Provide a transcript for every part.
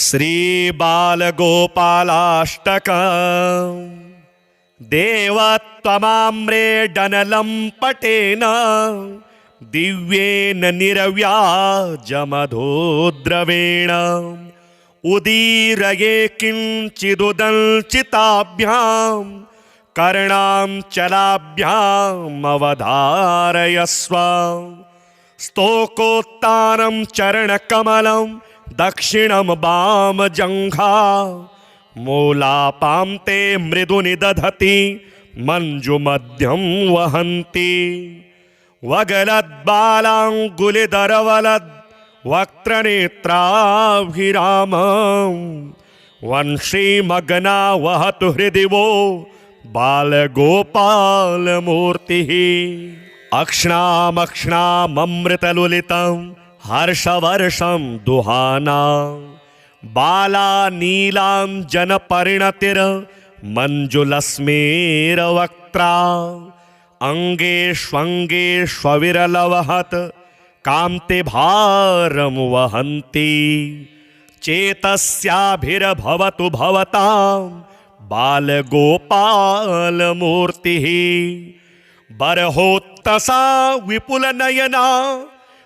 श्रीबालगोपालाष्टकम् देवत्वमाम्रेडनलं पटेन दिव्येन निरव्याजमधोद्रवेण उदीरये किञ्चिदुदञ्चिताभ्यां कर्णाञ्चलाभ्यामवधारयस्व स्तोकोत्तानं चरणकमलं दक्षिणं वामजङ्घा मूलापां ते मृदुनि दधति मञ्जुमध्यं वहन्ति वगलद्बालाङ्गुलिधरवलद् वक्त्रनेत्राभिरामं वंशीमग्ना वहतु हृदि वो बालगोपालमूर्तिः अक्ष्णामक्ष्णाममृतलुलितं हर्षवर्षं दुहाना बाला नीलाञ्जनपरिणतिर् मञ्जुलस्मेरवक्त्रा अङ्गेष्वङ्गेष्वविरलवहत् कान्तिभारं वहन्ति चेतस्याभिर्भवतु भवतां बालगोपालमूर्तिः बर्होत्तसा विपुलनयना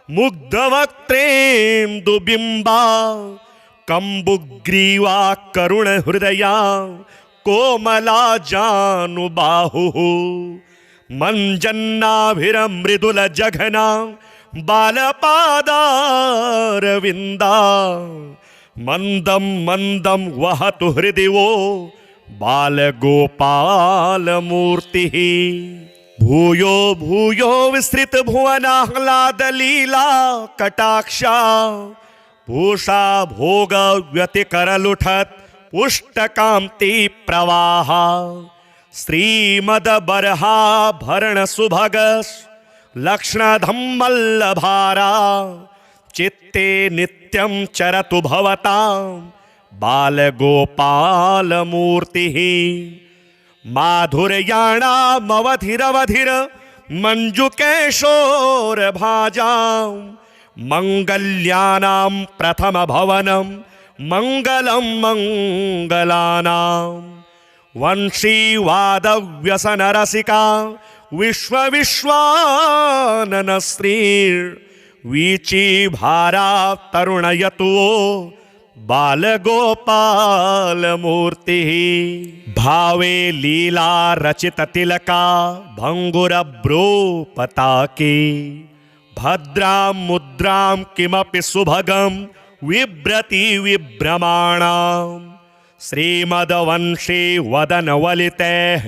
मुग्धवक्त्रेन्दुबिम्बा कम्बुग्रीवा करुणहृदया कोमला जानुबाहुः मञ्जन्नाभिरमृदुलजघना बालपादारविन्दा मन्दं मन्दं वहतु हृदि वो बालगोपालमूर्तिः भूयो भूयो विस्तृतभुवनाह्लादलीला कटाक्षा भूषा भोग व्यतिकरलुठत् पुष्टकान्ति प्रवाह श्रीमदबर्हाभरण सुभगस् लक्ष्णधम्मल्लभारा चित्ते नित्यं चरतु भवतां बालगोपालमूर्तिः माधुर्याणामवधिरवधिर मञ्जुकेशोरभाजां मङ्गल्यानां प्रथमभवनं मङ्गलं मङ्गलानां वंशीवादव्यसनरसिका विश्वविश्वाननश्रीर्वीचीभारा तरुणयतु बालगोपालमूर्तिः भावे लीला रचिततिलका भङ्गुरभ्रूपताके भद्रां मुद्रां किमपि सुभगं विभ्रति विभ्रमाणां श्रीमद्वंशी वदनवलितैः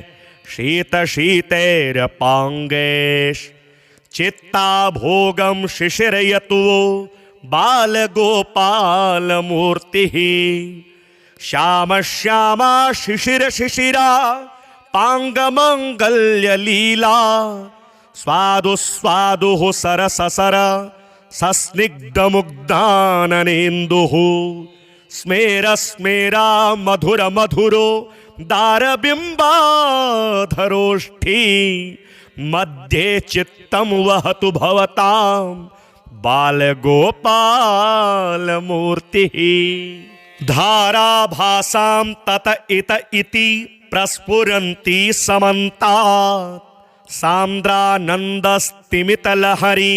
शीतशीतैरपाङ्गैश्चित्ताभोगं शिशिरयतु बालगोपालमूर्तिः श्यामश्यामा शिशिरशिशिरा पाङ्गमङ्गल्यलीला स्वादुस्वादुः सरससर सस्निग्धमुग्धाननेन्दुः स्मेरस्मेरा मधुरमधुरो दारबिम्बाधरोष्ठी मध्ये चित्तं वहतु भवतां बालगोपालमूर्तिः धाराभासां तत इत इति प्रस्फुरन्ति समन्तात् सान्द्रानन्दस्तिमितलहरी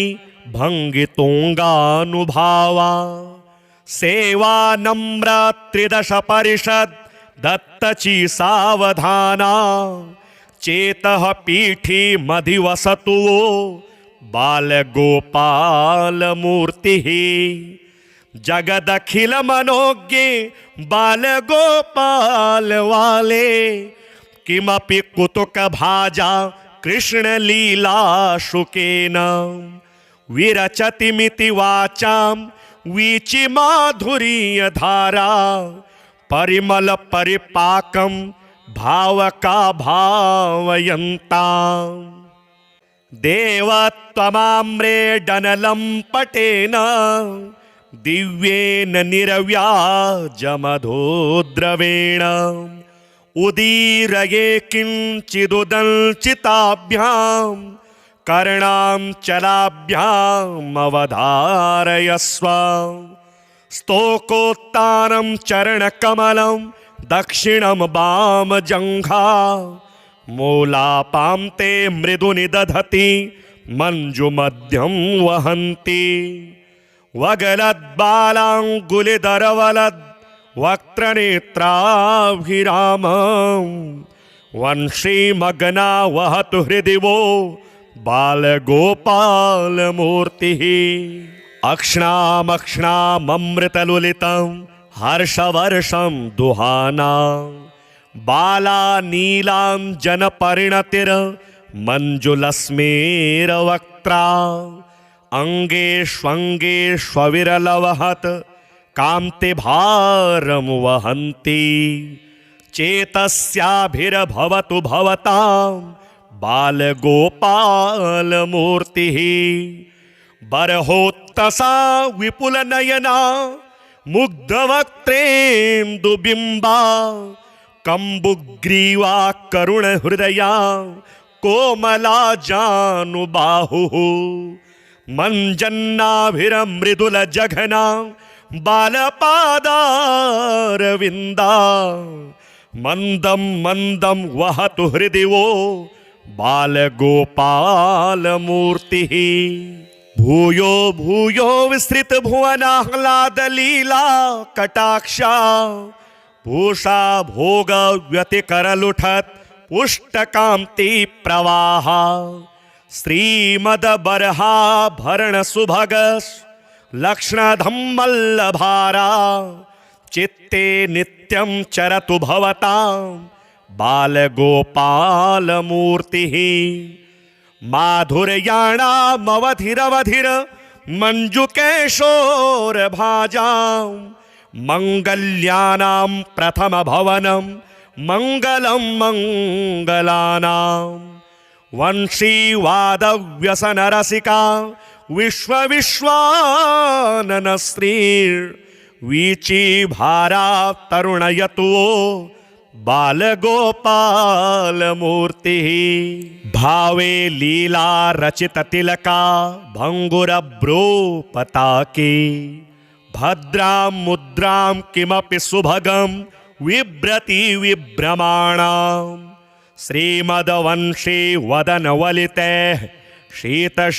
भङ्गितुङ्गानुभावा सेवा नम्र त्रिदश परिषद दत्तची सावधाना चेतः पीठी मधिवसतु बालगोपालमूर्तिः जगदखिल मनोज्ञे बालगोपाल वाले किमपि कुतुक भाजा कृष्णलीला शुकेन विरचतिमिति वाचां वीचि माधुर्य धारा परिमल परिपाकं भावका भावयन्तां देवत्वमाम्रेडनलं पटेन दिव्येन निरव्याजमधोद्रवेण उदीरये किञ्चिदुदञ्चिताभ्यां कर्णाञ्चलाभ्यामवधारयस्व स्तोकोत्तानं चरणकमलं दक्षिणं वामजङ्घा मूलापां ते मृदुनि दधति मञ्जुमध्यं वहन्ति वगलद्बालाङ्गुलिदरवलद् वक्त्रनेत्राभिरामं वंशीमग्ना वहतु हृदि वो बालगोपालमूर्तिः अक्ष्णामक्ष्णाममृतलुलितं हर्षवर्षं दुहाना बाला नीलाञ्जनपरिणतिर् मञ्जुलस्मेरवक्त्रा अङ्गेष्वङ्गेष्वविरलवहत् कान्तिभारं वहन्ति चेतस्याभिर्भवतु भवतां बालगोपालमूर्तिः बर्होत्तसा विपुलनयना मुग्धवक्त्रेन्दुबिम्बा कम्बुग्रीवा करुणहृदया कोमला जानुबाहुः मञ्जन्नाभिरमृदुलजघना बालपादारविन्दा मन्दं मन्दं वहतु हृदि वो बालगोपालमूर्तिः भूयो भूयो विस्तृतभुवनाह्लादलीला कटाक्षा भूषा भोग व्यतिकरलुठत् पुष्टकान्ति प्रवाह श्रीमद्बर्हाभरण सुभगस् लक्ष्णधम्मल्लभारा चित्ते नित्यं चरतु भवतां बालगोपालमूर्तिः माधुर्याणामवधिरवधिर मञ्जुकेशोरभाजां मङ्गल्यानां प्रथमभवनं मङ्गलं मङ्गलानां वंशीवादव्यसनरसिका विश्वविश्वाननश्रीर्वीचीभारा तरुणयतु बालगोपालमूर्तिः भावे लीला रचिततिलका भङ्गुरभ्रूपताके भद्रां मुद्रां किमपि सुभगं विभ्रति विभ्रमाणां श्रीमद्वंशी वदनवलितैः शीतशीतैरपाङ्गैः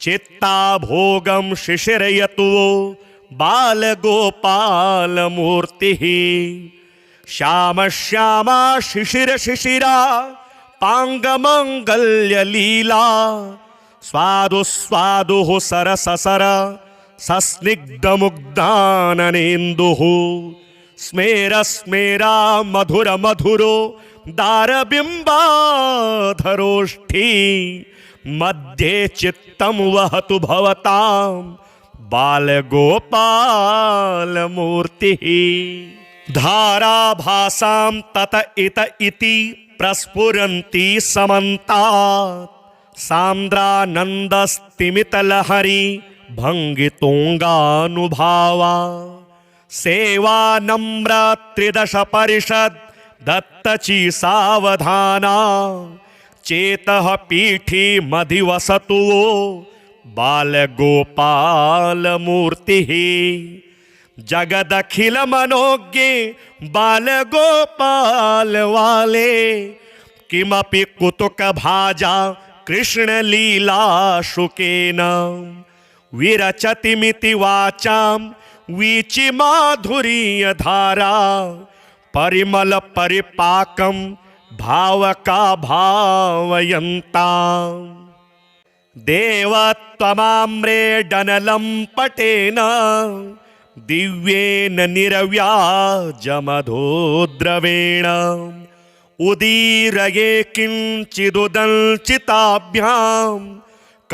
चित्ताभोगं शिशिरयतु बालगोपालमूर्तिः श्यामश्यामा शिशिरशिशिरा पाङ्गमङ्गल्यलीला स्वादुस्वादुः सरससर सस्निग्धमुग्धाननेन्दुः स्मेरस्मेरा मधुरमधुरो दारबिम्बाधरोष्ठी मध्ये चित्तं वहतु भवतां बालगोपालमूर्तिः धाराभासां तत इत इति प्रस्फुरन्ति समन्तात् सान्द्रानन्दस्तिमितलहरी भङ्गितुङ्गानुभावा सेवा नम्र त्रिदश परिषद् दत्तची सावधाना चेतः पीठी मधिवसतु बालगोपालमूर्तिः जगदखिलमनोज्ञे बालगोपालवाले किमपि कुतुकभाजा कृष्णलीलाशुकेन विरचतिमिति वाचां वीचिमाधुर्यधारा परिमलपरिपाकं भावका भावयन्ताम् देवत्वमाम्रेडनलं पटेन दिव्येन निरव्याजमधोद्रवेण उदीरये किञ्चिदुदञ्चिताभ्यां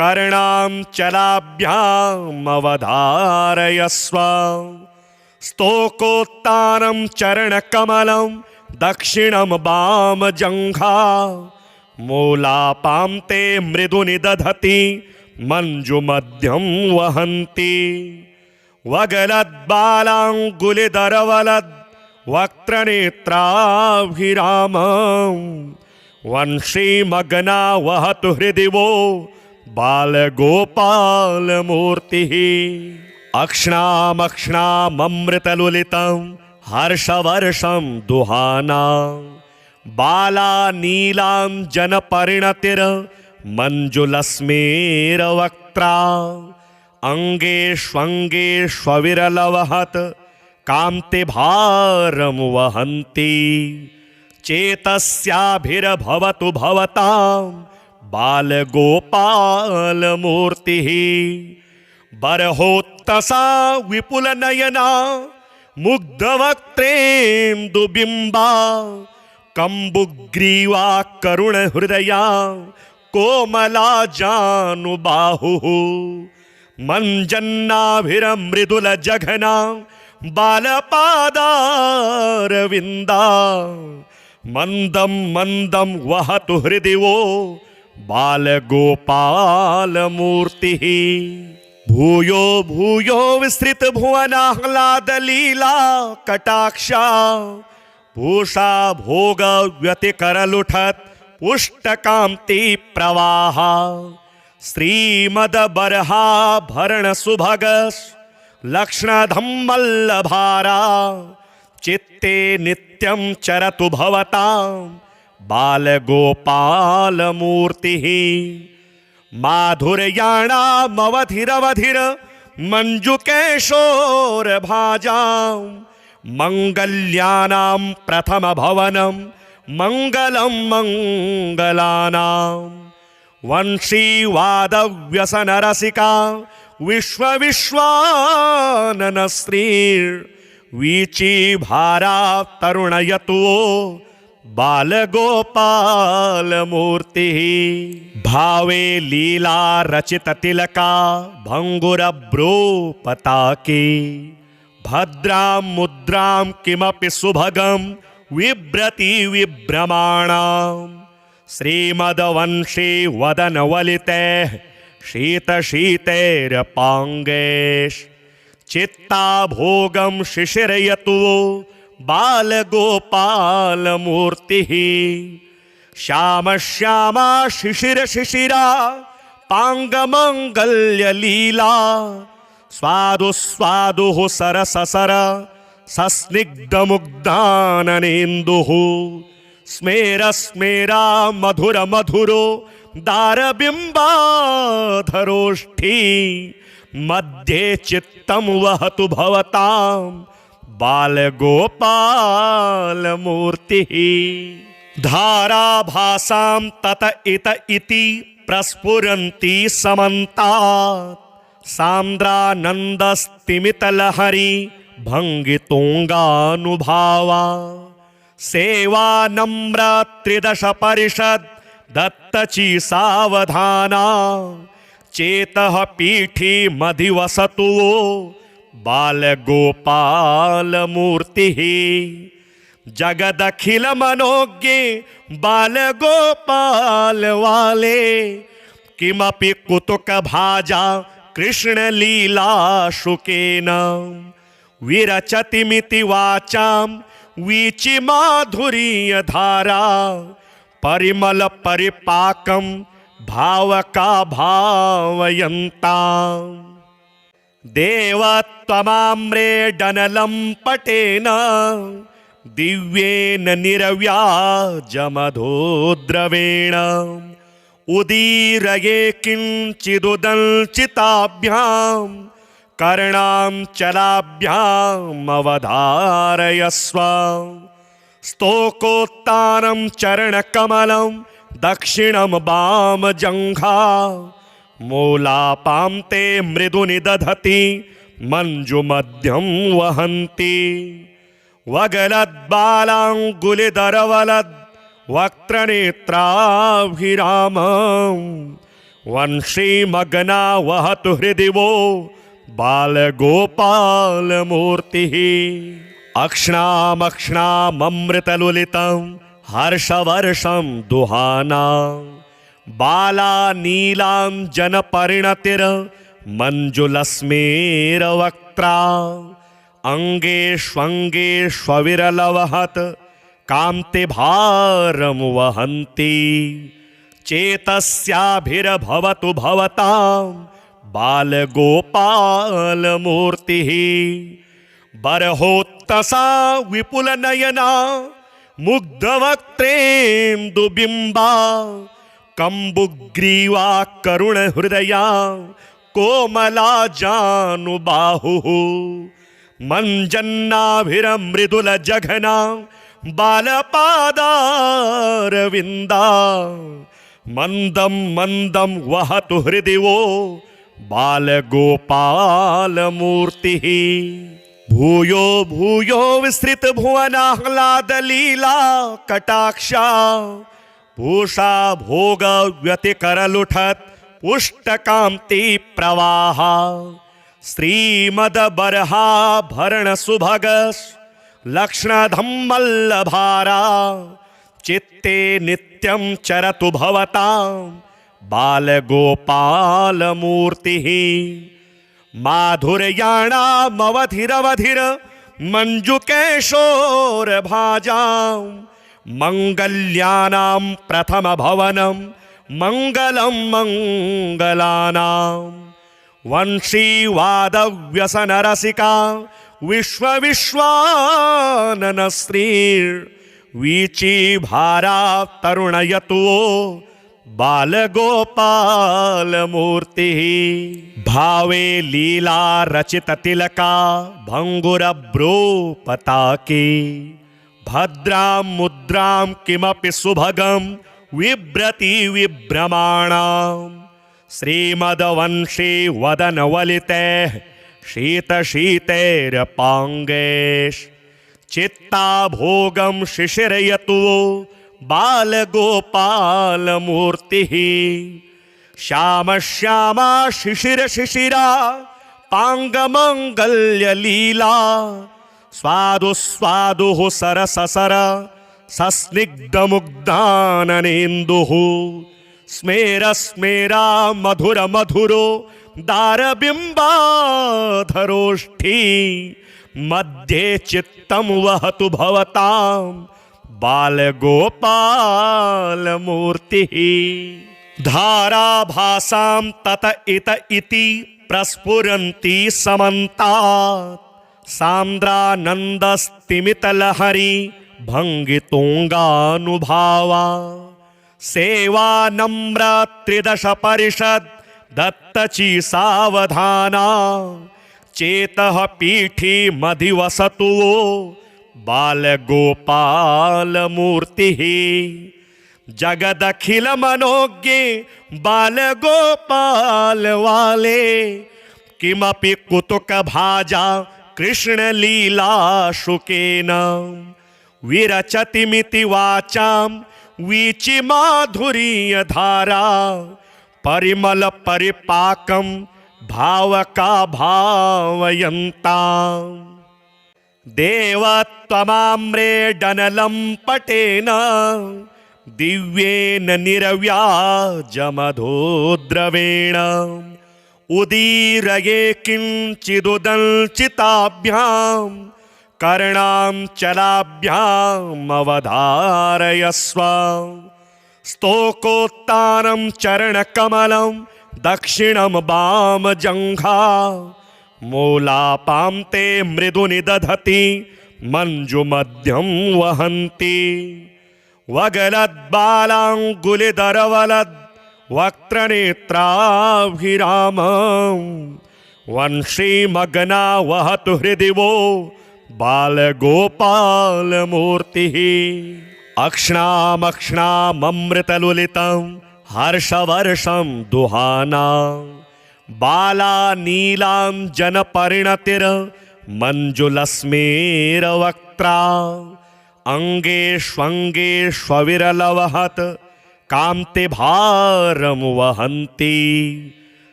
कर्णाञ्चलाभ्यामवधारयस्व स्तोकोत्तानं चरणकमलं दक्षिणं वामजङ्घा मूलापां ते मृदुनि दधति मञ्जुमध्यं वहन्ति वगलद्बालाङ्गुलिदरवलद् वक्त्रनेत्राभिरामं वंशीमग्ना वहतु हृदि वो बालगोपालमूर्तिः अक्ष्णामक्ष्णाममृतलुलितं हर्षवर्षं दुहाना बालानीलाञ्जनपरिणतिर् मञ्जुलस्मेरवक्त्रा अङ्गेष्वङ्गेष्वविरलवहत् कान्तिभारं वहन्ति चेतस्याभिर्भवतु भवतां बालगोपालमूर्तिः बर्होत्तसा विपुलनयना मुग्धवक्त्रेन्दुबिम्बा कम्बुग्रीवा करुणहृदया कोमला जानुबाहुः मञ्जन्नाभिरमृदुलजघना बालपादारविन्दा मन्दं मन्दं वहतु हृदि वो बालगोपालमूर्तिः भूयो भूयो विस्तृतभुवनाह्लादलीला कटाक्षा पूषा भोग व्यतिकरलुठत् पुष्टकान्ति प्रवाह श्रीमद्बर्हाभरण सुभगस् लक्ष्णधम्मल्लभारा चित्ते नित्यं चरतु भवतां बालगोपालमूर्तिः माधुर्याणामवधिरवधिर मञ्जुकेशोरभाजां मङ्गल्यानां प्रथमभवनं मङ्गलं मङ्गलानां वंशीवादव्यसनरसिका विश्वविश्वाननश्रीर्वीचीभारा तरुणयतु बालगोपालमूर्तिः भावे लीला रचिततिलका भङ्गुरभ्रूपताके भद्रां मुद्रां किमपि सुभगं विभ्रति विभ्रमाणाम् श्रीमद्वंशी वदनवलितैः शीतशीतैरपाङ्गैः चित्ताभोगं शिशिरयतु बालगोपालमूर्तिः श्यामश्यामा शिशिरशिशिरा पाङ्गमङ्गल्यलीला स्वादुस्वादुः सरससर सस्निग्धमुग्धाननेन्दुः स्मेरस्मेरा मधुरमधुरो दारबिम्बाधरोष्ठी मध्ये चित्तं वहतु भवतां बालगोपालमूर्तिः धाराभासां तत इत इति प्रस्फुरन्ति समन्तात् सान्द्रानन्दस्तिमितलहरी भङ्गितुङ्गानुभावा सेवा नम्र त्रिदश परिषद दत्तची सावधाना चेतः पीठी मधिवसतु बालगोपालमूर्तिः जगदखिल मनोज्ञे बालगोपाल वाले किमपि कुतुक भाजा कृष्णलीला शुकेन विरचतिमिति वाचां वीचि माधुर्य धारा परिमल परिपाकं भावका भावयन्ताम् देवत्वमाम्रेडनलं पटेन दिव्येन निरव्याजमधोद्रवेण उदीरये किञ्चिदुदञ्चिताभ्यां कर्णाञ्चलाभ्यामवधारयस्व स्तोकोत्तानं चरणकमलं दक्षिणं वामजङ्घा मूलापां ते मृदुनि दधति मञ्जुमध्यं वहन्ति वगलद्बालाङ्गुलिधरवलद् वक्त्रनेत्राभिरामं वंशीमग्ना वहतु हृदि वो बालगोपालमूर्तिः अक्ष्णामक्ष्णाममृतलुलितं हर्षवर्षं दुहाना बालानीलाञ्जनपरिणतिर् मञ्जुलस्मेरवक्त्रा अङ्गेष्वङ्गेष्वविरलवहत् कान्तिभारं वहन्ति चेतस्याभिर्भवतु भवतां बालगोपालमूर्तिः बर्होत्तसा विपुलनयना मुग्धवक्त्रेन्दुबिम्बा कम्बुग्रीवा करुणहृदया कोमला जानुबाहुः मञ्जन्नाभिरमृदुलजघना बालपादारविन्दा मन्दं मन्दं वहतु हृदि वो बालगोपालमूर्तिः भूयो भूयो विस्तृतभुवनाह्लादलीला कटाक्षा पूषा भोगव्यतिकरलुठत् पुष्टकान्ति प्रवाहा श्रीमदबर्हाभरणसुभगस् लक्ष्णधम्मल्लभारा चित्ते नित्यं चरतु भवतां बालगोपालमूर्तिः माधुर्याणामवधिरवधिर मञ्जुकेशोरभाजां मङ्गल्यानां प्रथमभवनं मङ्गलं मङ्गलानां वंशीवादव्यसनरसिका विश्वविश्वाननश्रीर्वीचीभारा तरुणयतु बालगोपालमूर्तिः भावे लीला रचिततिलका भङ्गुरभ्रूपताके भद्रां मुद्रां किमपि सुभगं विभ्रति विभ्रमाणाम् श्रीमद्वंशी वदनवलितैः शीतशीतैरपाङ्गैः चित्ताभोगं शिशिरयतु बालगोपालमूर्तिः श्यामश्यामा शिशिरशिशिरा पाङ्गमङ्गल्यलीला स्वादुस्वादुः सरससर सस्निग्धमुग्धाननेन्दुः स्मेरस्मेरा मधुरमधुरो दारबिम्बाधरोष्ठी मध्ये चित्तं वहतु भवतां बालगोपालमूर्तिः धाराभासां तत इत इति प्रस्फुरन्ति समन्तात् सान्द्रानन्दस्तिमितलहरी भङ्गितुङ्गानुभावा सेवा नम्र त्रिदश परिषद दत्तची सावधाना चेतः पीठी मधिवसतु बालगोपालमूर्तिः जगदखिल मनोज्ञे बालगोपाल वाले किमपि कुतुक भाजा कृष्णलीला शुकेन विरचतिमिति वाचां वीचि माधुर्यधारा परिमल परिपाकं भावका भावयन्ताम् देवत्वमाम्रेडनलं पटेन दिव्येन निरव्याजमधोद्रवेण उदीरये किञ्चिदुदञ्चिताभ्यां कर्णाञ्चलाभ्यामवधारयस्व स्तोकोत्तानं चरणकमलं दक्षिणं वामजङ्घा मूलापां ते मृदुनि दधति मञ्जुमध्यं वहन्ति वगलद्बालाङ्गुलिधरवलद् वक्त्रनेत्राभिरामं वंशीमग्ना वहतु हृदि वो बालगोपालमूर्तिः अक्ष्णामक्ष्णाममृतलुलितं हर्षवर्षं दुहाना बालानीलाञ्जनपरिणतिर् मञ्जुलस्मेरवक्त्रा अङ्गेष्वङ्गेष्वविरलवहत् कान्तिभारं वहन्ति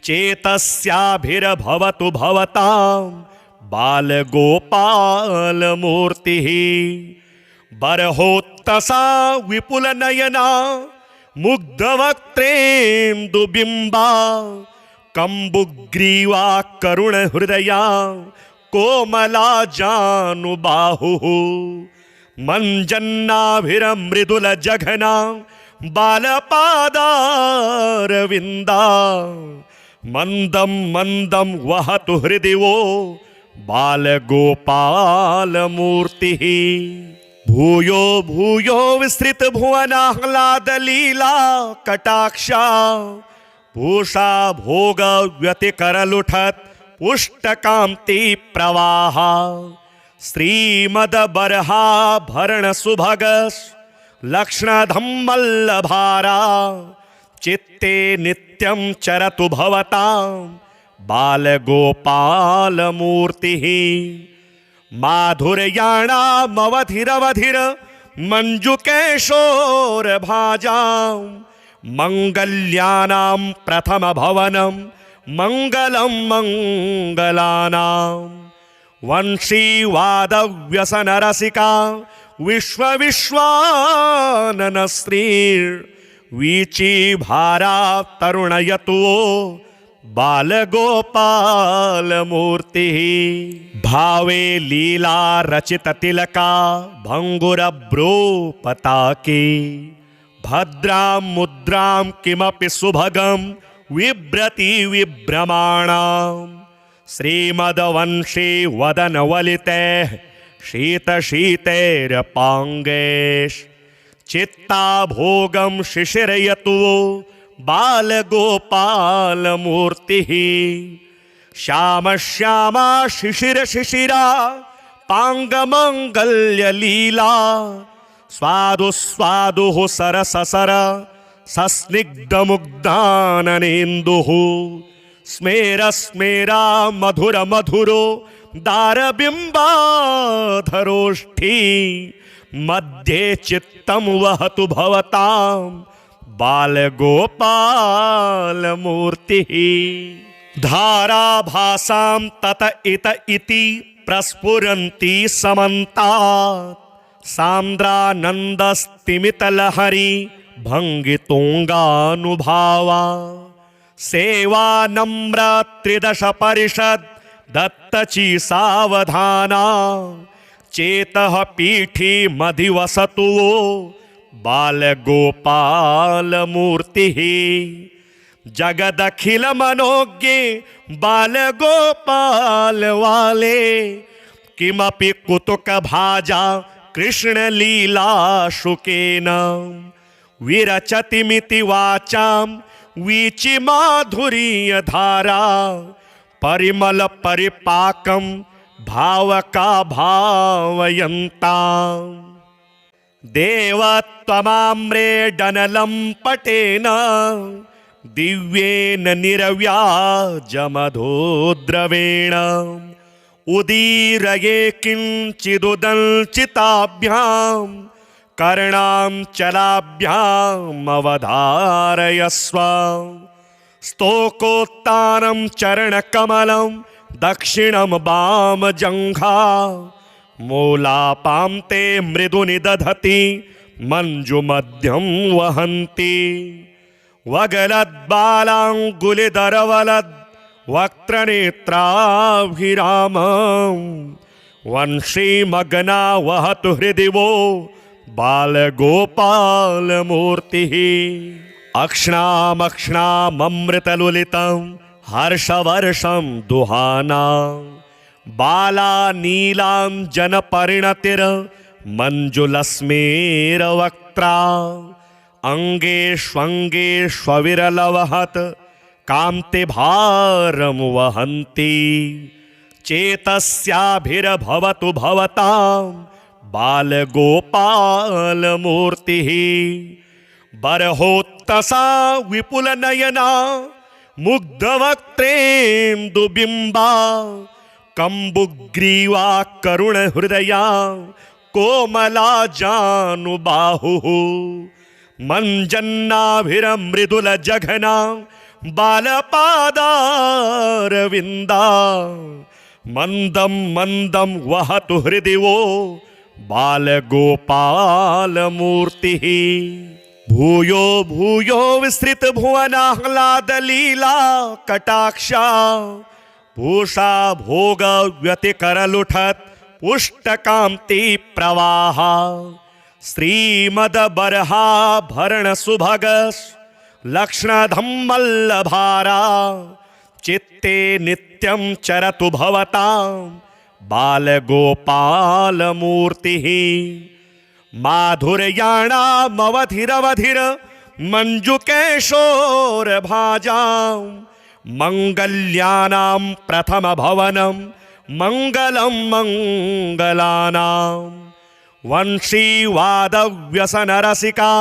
चेतस्याभिर्भवतु भवतां बालगोपालमूर्तिः बर्होत्तसा विपुलनयना मुग्धवक्त्रेन्दुबिम्बा कम्बुग्रीवा करुणहृदया कोमला जानुबाहुः मञ्जन्नाभिरमृदुलजघना बालपादारविन्दा मन्दं मन्दं वहतु हृदि वो बालगोपालमूर्तिः भूयो भूयो विस्तृत भुवनाह्लादलीला कटाक्षा भूषा भोग व्यतिकरलुठत पुष्टकांति प्रवाह श्रीमद बर्हाभरण सुभगस लक्ष्मणधम्मल्लभारा चित्ते नित्यं चरतु भवतां बालगोपालमूर्तिः माधुर्याणामवधिरवधिर मञ्जुकेशोरभाजां मङ्गल्यानां प्रथमभवनं मङ्गलं मङ्गलानां वंशीवादव्यसनरसिका विश्वविश्वाननश्रीर्वीचीभारा तरुणयतु बालगोपालमूर्तिः भावे लीला रचित तिलका भंगुरभ्रो पताके भद्रां मुद्रां किमपि सुभगं विभ्रति विभ्रमाणां श्रीमद्वंशी वदनवलितैः शीतशीतैरपाङ्गैः चित्ताभोगं शिशिरयतु बालगोपालमूर्तिः श्याम श्यामा शिशिर शिशिरा पाङ्गमङ्गल्यलीला स्वादु स्वादुः सरस सर सस्निग्धमुग्धाननेन्दुः स्मेर स्मेरा मधुर मधुरो दारबिम्बाधरोष्ठी मध्ये चित्तं वहतु भवतां बालगोपालमूर्तिः धाराभासां तत इत इति प्रस्फुरन्ति समन्तात् सान्द्रानन्दस्तिमितलहरी भङ्गितुङ्गानुभावा सेवा नम्र त्रिदश परिषद दत्तची सावधाना चेतः पीठी मधिवसतु बालगोपालमूर्तिः जगदखिल मनोज्ञे बालगोपाल वाले किमपि कुतुक भाजा कृष्णलीला शुकेन विरचतिमिति वाचां वीचि माधुर्य धारा परिमल परिपाकं भावका भावयन्तां देवत्वमाम्रेडनलं पटेन दिव्येन निरव्याजमधोद्रवेण उदीरये किञ्चिदुदञ्चिताभ्यां कर्णाञ्चलाभ्यामवधारयस्व स्तोकोत्तानं चरणकमलं दक्षिणं वामजङ्घा मूलापां ते मृदुनि दधति मञ्जुमध्यं वहन्ति वगलद्बालाङ्गुलिधरवलद् वक्त्रनेत्राभिरामं वंशीमग्ना वहतु हृदि वो बालगोपालमूर्तिः अक्ष्णामक्ष्णाममृतलुलितं हर्षवर्षं दुहाना बाला नीलाञ्जनपरिणतिर् मञ्जुलस्मेरवक्त्रा अङ्गेष्वङ्गेष्वविरलवहत् कान्तिभारं वहन्ति चेतस्याभिर्भवतु भवतां बालगोपालमूर्तिः बर्होत्तसा विपुलनयना मुग्धवक्त्रेन्दुबिम्बा कम्बुग्रीवा करुणहृदया कोमला जानुबाहुः मञ्जन्नाभिरमृदुलजघना बालपादारविन्दा मन्दं मन्दं वहतु हृदि वो बालगोपालमूर्तिः भूयो भूयो विस्तृत भुवनाह्लादलीला कटाक्षा भूषा भोग व्यतिकरलुठत पुष्टकांति प्रवाह श्रीमदबर्हाभरण सुभग लक्ष्मणधम्मल्लभारा चित्ते नित्यं चरतु भवतां बालगोपालमूर्तिः माधुर्याणामवधिरवधिर मञ्जुकेशोरभाजां मङ्गल्यानां प्रथमभवनं मङ्गलं मङ्गलानां वंशीवादव्यसनरसिका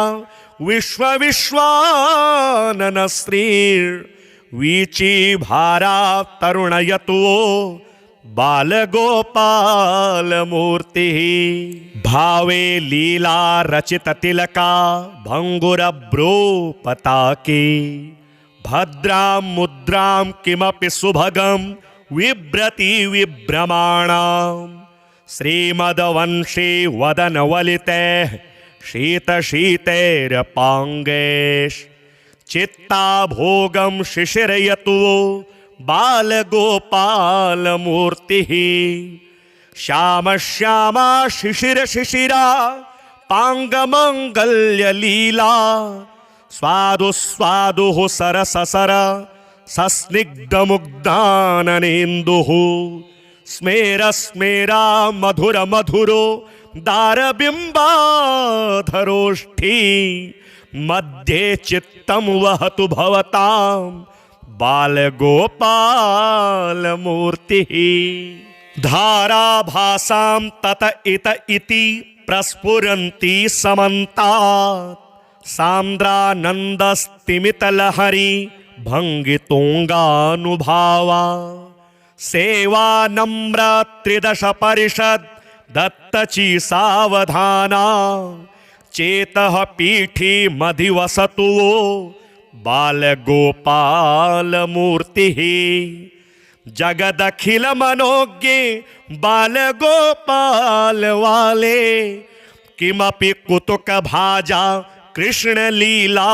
विश्वविश्वाननश्रीर्वीचीभारा तरुणयतु बालगोपालमूर्तिः भावे लीला रचिततिलका भङ्गुरभ्रो पताके भद्रां मुद्रां किमपि सुभगं विभ्रति विभ्रमाणां श्रीमद्वंशी वदनवलितैः शीतशीतैरपाङ्गैः चित्ताभोगं शिशिरयतु बालगोपालमूर्तिः श्यामश्यामा शिशिरशिशिरा पाङ्गमङ्गल्यलीला स्वादुस्वादुः सरससर सस्निग्धमुग्धाननेन्दुः स्मेरस्मेरा मधुरमधुरो दारबिम्बाधरोष्ठी मध्ये चित्तं वहतु भवतां बालगोपालमूर्तिः धाराभासां तत इत इति प्रस्फुरन्ति समन्तात् सान्द्रानन्दस्तिमितलहरी भङ्गितुङ्गानुभावा सेवा नम्र त्रिदश परिषद दत्तची सावधाना चेतः पीठी मधिवसतु बालगोपालमूर्तिः जगदखिल मनोज्ञे बालगोपाल वाले किमपि कुतुक भाजा कृष्णलीला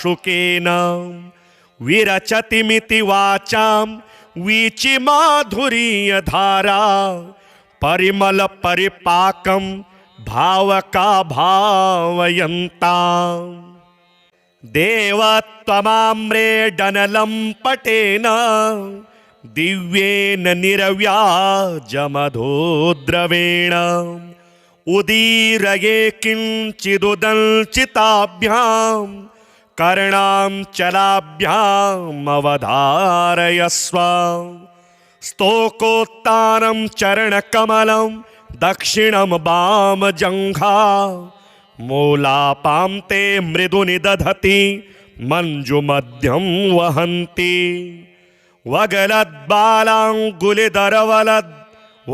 शुकेन विरचतिमिति वाचां वीचि माधुर्य धारा परिमल परिपाकं भावका भावयन्तां देवत्वमाम्रेडनलं पटेन दिव्येन निरव्याजमधोद्रवेण उदीरये किञ्चिदुदञ्चिताभ्यां कर्णां चलाभ्यामवधारयस्व स्तोकोत्तानं चरणकमलं दक्षिणं वामजङ्घा मूलापां ते मृदुनि दधति मञ्जुमध्यं वहन्ति वगलद्बालाङ्गुलिधरवलद्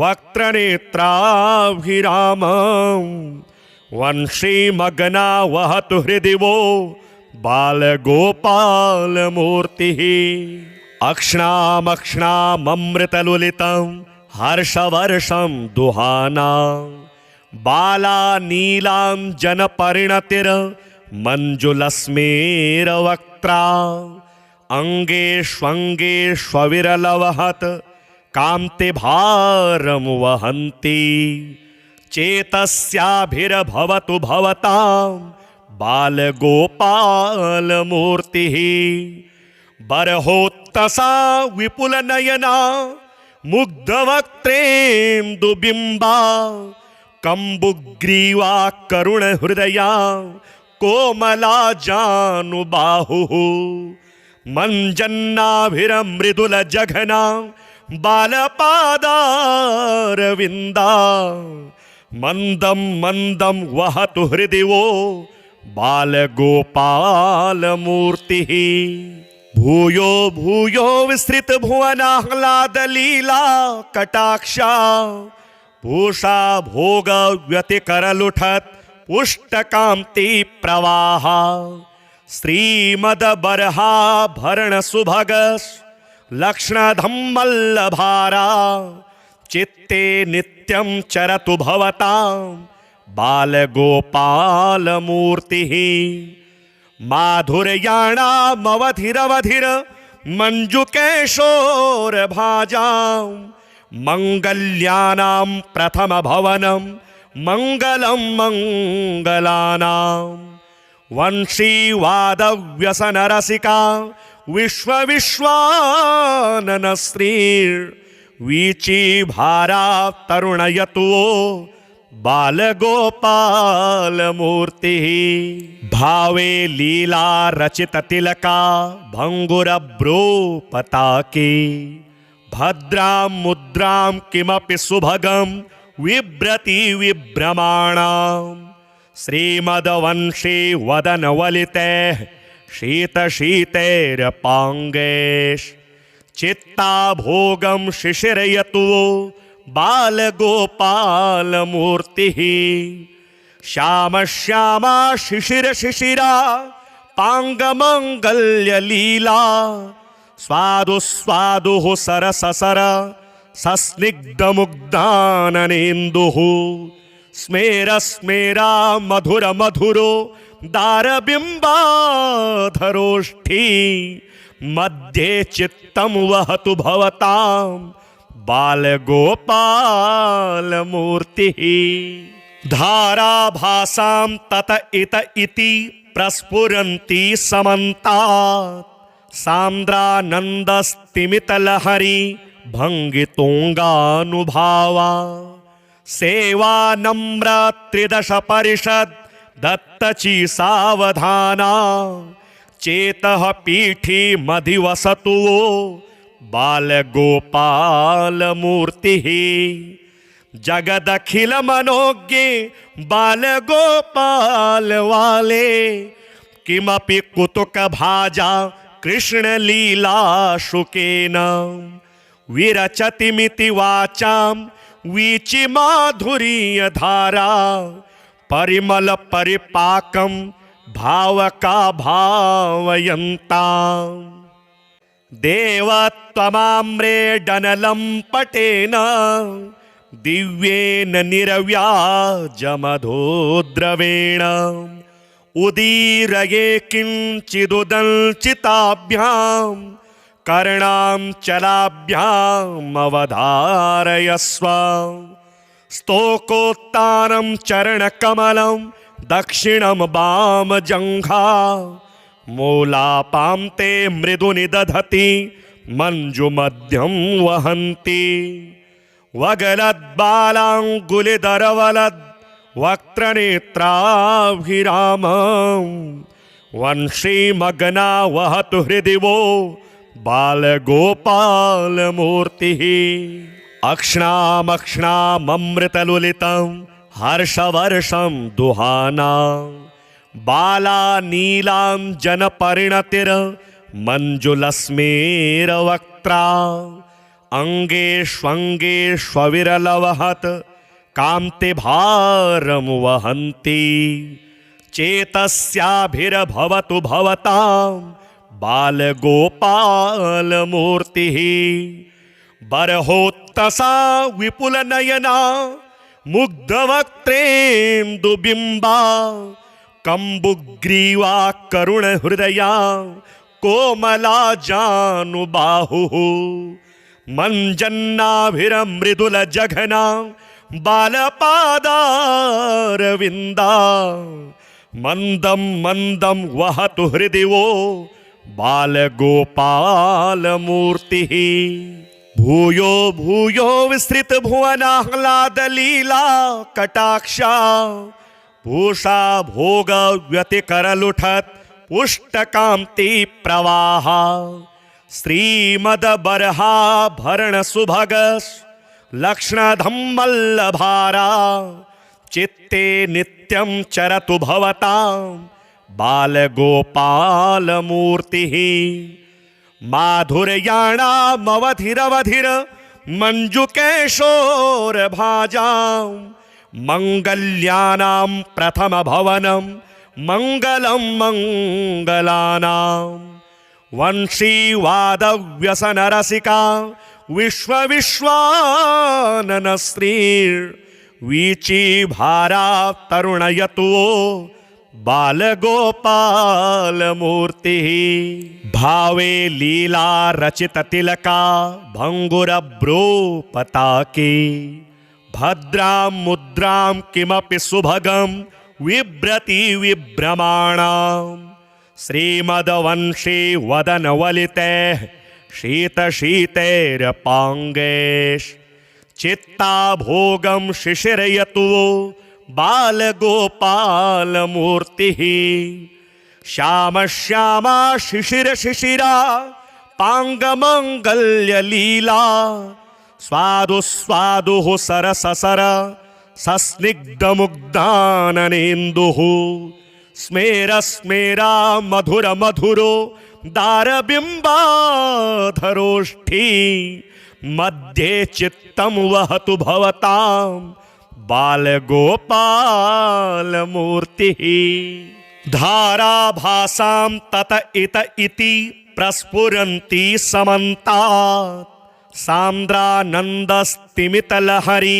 वक्त्रनेत्राभिरामं वंशीमग्ना वहतु हृदि वो बालगोपालमूर्तिः अक्ष्णामक्ष्णाममृतलुलितं हर्षवर्षं दुहाना बाला नीलाञ्जनपरिणतिर् मञ्जुलस्मेरवक्त्रा अङ्गेष्वङ्गेष्वविरलवहत् कान्तिभारं वहन्ति चेतस्याभिर्भवतु भवतां बालगोपालमूर्तिः बर्होत्तसा विपुलनयना मुग्धवक्त्रेन्दुबिम्बा कम्बुग्रीवा करुणहृदया कोमला जानुबाहुः मञ्जन्नाभिरमृदुलजघना बालपादारविन्दा मन्दं मन्दं वहतु हृदि वो बालगोपालमूर्तिः भूयो भूयो विस्तृतभुवनाह्लादलीला कटाक्षा भूषा भोग व्यतिकरलुठत् पुष्टकान्ति प्रवाह श्रीमद्बर्हाभरण सुभग लक्ष्मणधम्मल्लभारा चित्ते नित्यं चरतु भवतां बालगोपालमूर्तिः माधुर्याणामवधिरवधिर मञ्जुकेशोरभाजां मङ्गल्यानां प्रथमभवनं मङ्गलं मङ्गलानां वंशी वादव्यसनरसिका विश्वविश्वाननश्रीर्वीची भारा तरुणयतुओ बालगोपालमूर्तिः भावे लीला रचित तिलका भंगुरभ्रो पताके भद्रां मुद्रां किमपि सुभगं विभ्रति विभ्रमाणां श्रीमद्वंशी वदनवलितैः शीतशीतैरपाङ्गैः चित्ताभोगं शिशिरयतुओ बालगोपालमूर्तिः श्याम श्यामा शिशिर शिशिरा पाङ्गमङ्गल्यलीला स्वादु स्वादुः सरस सर सस्निग्धमुग्धाननेन्दुः स्मेर स्मेरा मधुर मधुरो दारबिम्बाधरोष्ठी मध्ये चित्तं वहतु भवतां बालगोपालमूर्तिः धाराभासां तत इत इति प्रस्फुरन्ति समन्तात् सान्द्रानन्दस्तिमितलहरी भङ्गितुङ्गानुभावा सेवा नम्र त्रिदश परिषद दत्तची सावधाना चेतः पीठी मधिवसतु बालगोपालमूर्तिः जगदखिल मनोज्ञे बालगोपाल वाले किमपि कुतुक भाजा कृष्णलीला शुकेन विरचतिमिति वाचां वीचि माधुर्य धारा परिमल परिपाकं भावका भावयन्तां देवत्वमाम्रेडनलं पटेन दिव्येन निरव्याजमधोद्रवेण उदीरये किञ्चिदुदञ्चिताभ्यां कर्णां चलाभ्यामवधारयस्व स्तोकोत्तानं चरणकमलं दक्षिणं वामजङ्घा मूलापां ते मृदुनि दधति मञ्जुमध्यं वहन्ति वगलद्बालाङ्गुलिधरवलद् वक्त्रनेत्राभिरामं वंशीमग्ना वहतु हृदि वो बालगोपालमूर्तिः अक्ष्णामक्ष्णाममृतलुलितं हर्षवर्षं दुहाना बाला नीलाञ्जनपरिणतिर् मञ्जुलस्मेरवक्त्रा अङ्गेष्वङ्गेष्वविरलवहत् कान्तिभारं वहन्ति चेतस्याभिर्भवतु भवतां बालगोपालमूर्तिः बर्होत्तसा विपुलनयना मुग्धवक्त्रेन्दुबिम्बा कम्बुग्रीवा करुणहृदया कोमला जानुबाहुः मञ्जन्नाभिरमृदुलजघना बालपादारविन्दा मन्दं मन्दं वहतु हृदि वो बालगोपालमूर्तिः भूयो भूयो विस्तृतभुवनाह्लादलीला कटाक्षा भूषा भोग व्यतिकरलुठत् पुष्टकान्ति प्रवाह श्रीमद्बर्हाभरण सुभगस् लक्ष्णधम्मल्लभारा चित्ते नित्यं चरतु भवतां बालगोपालमूर्तिः माधुर्याणामवधिरवधिर मञ्जुकेशोरभाजां मङ्गल्यानां प्रथमभवनं मङ्गलं मङ्गलानां वंशी वादव्यसनरसिका विश्वविश्वाननश्रीर्वीची भारा तरुणयतु बालगोपालमूर्तिः भावे लीला रचित तिलका भंगुरभ्रो पताके भद्रां मुद्रां किमपि सुभगं विभ्रति विभ्रमाणाम् श्रीमद्वंशी वदनवलितैः शीतशीतैरपाङ्गैः चित्ताभोगं शिशिरयतु बालगोपालमूर्तिः श्याम श्यामा शिशिर शिशिरा पाङ्गमङ्गल्यलीला स्वादु स्वादुः सरससर सस्निग्धमुग्धाननेन्दुः स्मेर स्मेरा मधुर मधुरो दारबिम्बाधरोष्ठी मध्ये चित्तं वहतु भवतां बालगोपालमूर्तिः धाराभासां तत इत इति प्रस्फुरन्ति समन्तात् सान्द्रानन्दस्तिमितलहरी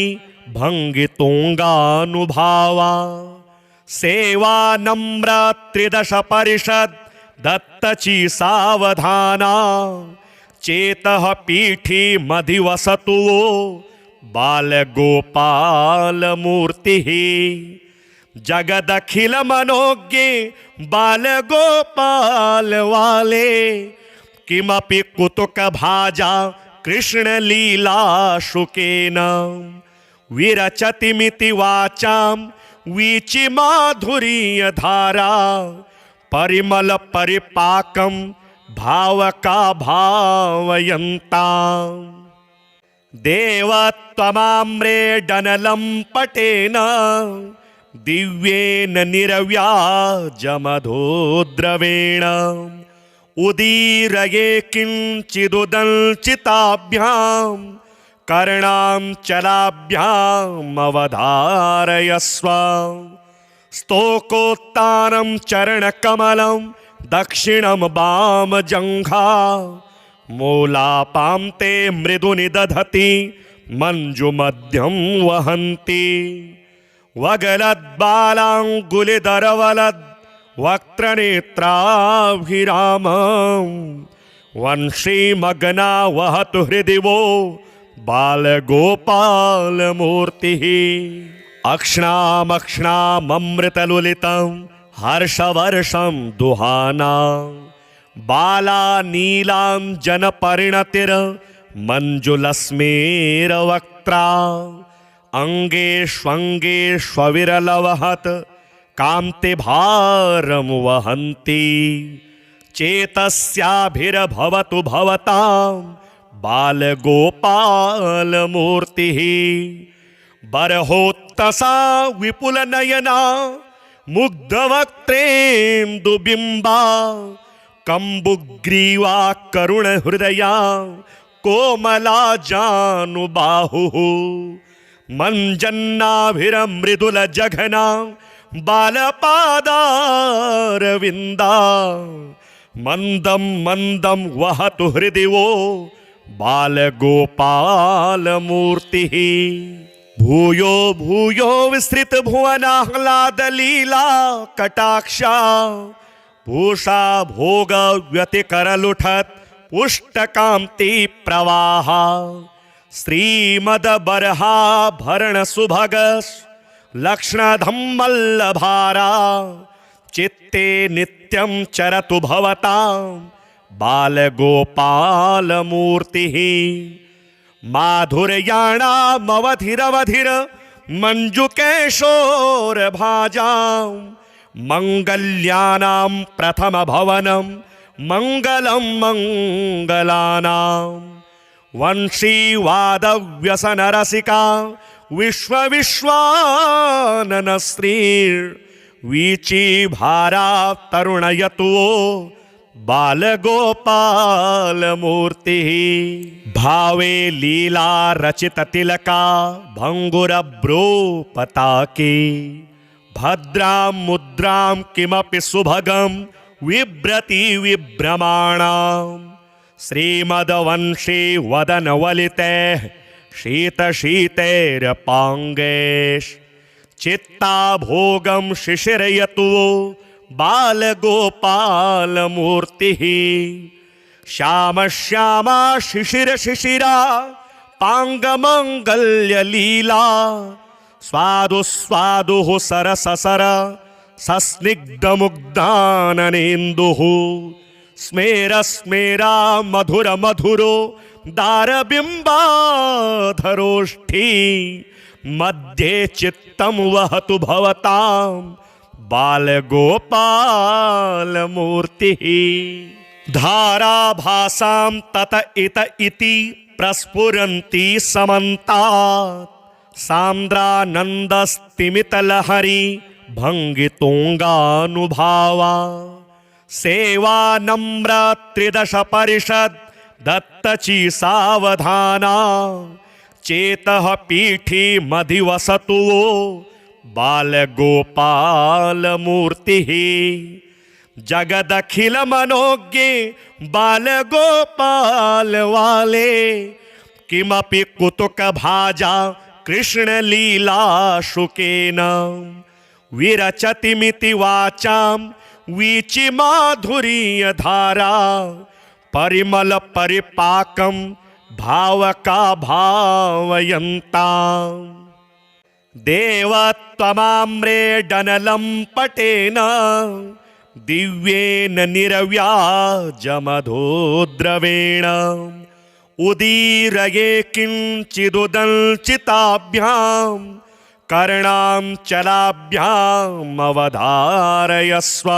भङ्गितुङ्गानुभावा सेवा नम्र त्रिदश परिषद दत्तची सावधाना चेतः पीठी मधिवसतु बालगोपालमूर्तिः जगदखिल मनोज्ञे बालगोपाल वाले किमपि कुतुक भाजा कृष्णलीला शुकेन विरचतिमिति वाचां वीचि माधुर्य धारा परिमल परिपाकं भावका भावयन्ताम् देवत्वमाम्रेडनलं पटेन दिव्येन निरव्याजमधोद्रवेण उदीरये किञ्चिदुदञ्चिताभ्यां कर्णाञ्चलाभ्यामवधारयस्व स्तोकोत्तानं चरणकमलं दक्षिणं वामजङ्घा मूलापां ते मृदुनि दधति मञ्जुमध्यं वहन्ति वगलद्बालाङ्गुलिधरवलद् वक्त्रनेत्राभिरामं वंशीमग्ना वहतु हृदि वो बालगोपालमूर्तिः अक्ष्णामक्ष्णाममृतलुलितं हर्षवर्षं दुहाना बाला नीलाञ्जनपरिणतिर् मञ्जुलस्मेरवक्त्रा अङ्गेष्वङ्गेष्वविरलवहत् कान्तिभारं वहन्ति चेतस्याभिर्भवतु भवतां बालगोपालमूर्तिः बर्होत्तसा विपुलनयना मुग्धवक्त्रेन्दुबिम्बा कम्बुग्रीवा करुणहृदया कोमला जानुबाहुः मञ्जन्नाभिरमृदुलजघना बालपादारविन्दा मन्दं मन्दं वहतु हृदि वो बालगोपालमूर्तिः भूयो भूयो विस्तृतभुवनाह्लादलीला कटाक्षा पूषा भोग व्यतिकरलुठत् पुष्टकान्ति प्रवाहा श्रीमद्बर्हाभरण सुभगस् लक्ष्णधम्मल्लभारा चित्ते नित्यं चरतु भवतां बालगोपालमूर्तिः माधुर्याणामवधिरवधिर मञ्जुकेशोरभाजां मङ्गल्यानां प्रथमभवनं मङ्गलं मङ्गलानां वंशीवादव्यसनरसिका विश्वविश्वाननश्रीर्वीचीभारा तरुणयतु बालगोपालमूर्तिः भावे लीला रचिततिलका भङ्गुरभ्रूपताके भद्रां मुद्रां किमपि सुभगं विभ्रति विभ्रमाणाम् श्रीमद्वंशी वदनवलितैः शीतशीतैरपाङ्गैः चित्ताभोगं शिशिरयतु बालगोपालमूर्तिः श्याम श्यामा शिशिर शिशिरा पाङ्गमङ्गल्यलीला स्वादु स्वादुः सरससर सस्निग्धमुग्धाननेन्दुः स्मेर स्मेरा मधुर मधुरो दारबिम्बाधरोष्ठी मध्ये चित्तं वहतु भवतां बालगोपालमूर्तिः धाराभासां तत इत इति प्रस्फुरन्ति समन्तात् सान्द्रानन्दस्तिमितलहरी भङ्गितुङ्गानुभावा सेवा नम्र त्रिदश परिषद दत्तची सावधाना चेतः पीठी मधिवसतु वो बालगोपालमूर्तिः जगदखिल मनोज्ञे बालगोपाल वाले किमपि कुतुक भाजा कृष्णलीला शुकेन विरचतिमिति वाचां वीचि माधुर्य धारा परिमल परिपाकं भावका भावयन्ता देवत्वमाम्रेडनलं पटेन दिव्येन निरव्याजमधोद्रवेण उदीरये किञ्चिदुदञ्चिताभ्यां कर्णाञ्चलाभ्यामवधारयस्व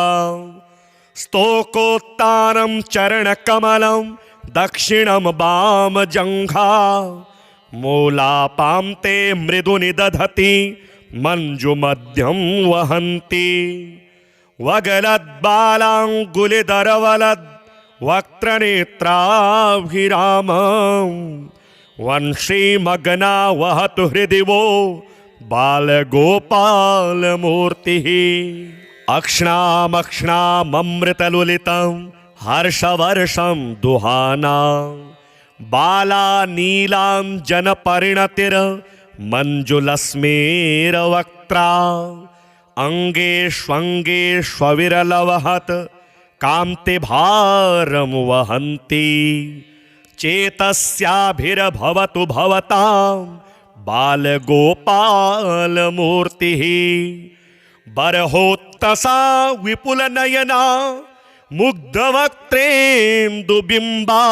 स्तोकोत्तानं चरणकमलं दक्षिणं वामजङ्घा मूलापां ते मृदुनि दधति मञ्जुमध्यं वहन्ति वगलद्बालाङ्गुलिधरवलद् वक्त्रनेत्राभिरामं वंशीमग्ना वहतु हृदि वो बालगोपालमूर्तिः अक्ष्णामक्ष्णाममृतलुलितं हर्षवर्षं दुहाना बाला नीलाञ्जनपरिणतिर् मञ्जुलस्मेरवक्त्रा अङ्गेष्वङ्गेष्वविरलवहत् कान्तिभारं वहन्ति चेतस्याभिर्भवतु भवतां बालगोपालमूर्तिः बर्होत्तसा विपुलनयना मुग्धवक्त्रेन्दुबिम्बा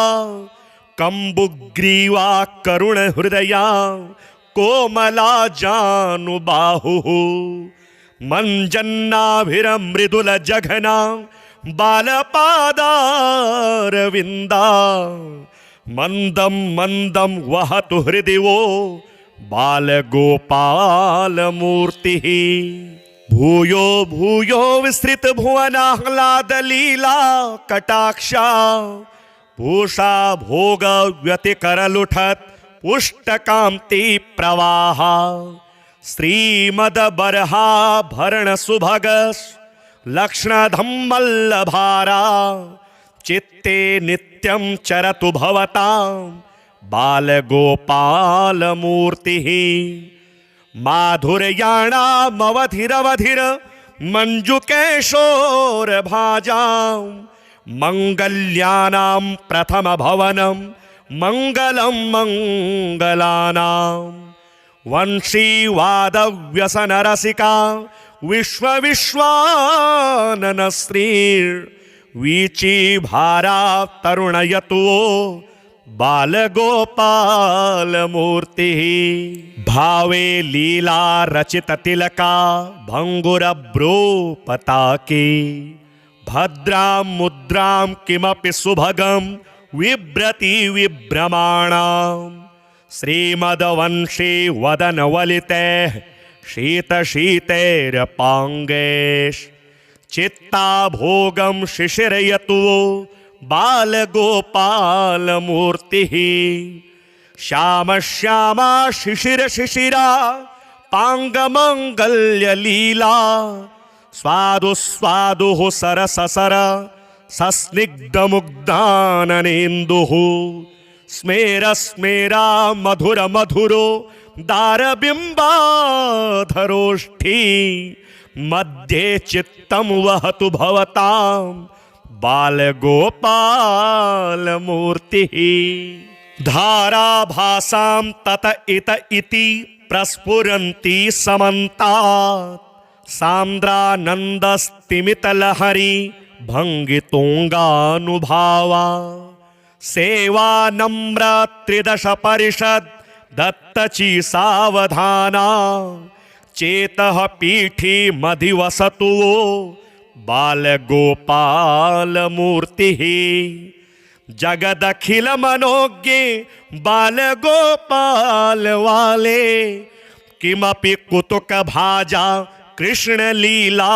कम्बुग्रीवा करुणहृदया कोमला जानुबाहुः मञ्जन्नाभिरमृदुलजघना बालपादारविन्दा मन्दं मन्दं वहतु हृदि वो बालगोपालमूर्तिः भूयो भूयो विस्तृतभुवनाह्लादलीला कटाक्षा भूषा भोग व्यतिकरलुठत् पुष्टकान्ति प्रवाहा श्रीमद्बर्हाभरण सुभगस् लक्ष्णधम्मल्लभारा चित्ते नित्यं चरतु भवतां बालगोपालमूर्तिः माधुर्याणामवधिरवधिर मञ्जुकेशोरभाजां मङ्गल्यानां प्रथमभवनं मङ्गलं मङ्गलानां वंशीवादव्यसनरसिका विश्वविश्वाननश्रीर्वीचीभारा तरुणयतु बालगोपालमूर्तिः भावे लीला रचिततिलका भङ्गुरभ्रूपताके भद्रां मुद्रां किमपि सुभगं विभ्रति विभ्रमाणाम् श्रीमद्वंशी वदनवलितैः शीतशीतैरपाङ्गैः चित्ताभोगं शिशिरयतु बालगोपालमूर्तिः श्यामश्यामा शिशिरशिशिरा पाङ्गमङ्गल्यलीला स्वादु स्वादुः सरससर सस्निग्धमुग्धाननेन्दुः स्मेर स्मेरा मधुर मधुरो दारबिम्बाधरोष्ठी मध्ये चित्तं वहतु भवतां बालगोपालमूर्तिः धाराभासां तत इत इति प्रस्फुरन्ति समन्तात् सान्द्रानन्दस्तिमितलहरी भङ्गितुङ्गानुभावा सेवा नम्र त्रिदश परिषद दत्तची सावधाना चेतः पीठी मधिवसतु बालगोपालमूर्तिः जगदखिल मनोज्ञे बालगोपाल वाले किमपि कुतुक भाजा कृष्ण लीला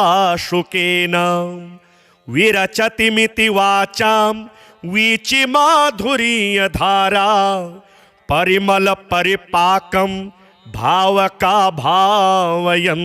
शुकेन विरचतिमिति वाचां वीचि माधुर्य धारा परिमल परिपाकं भावका भावयन्ताम्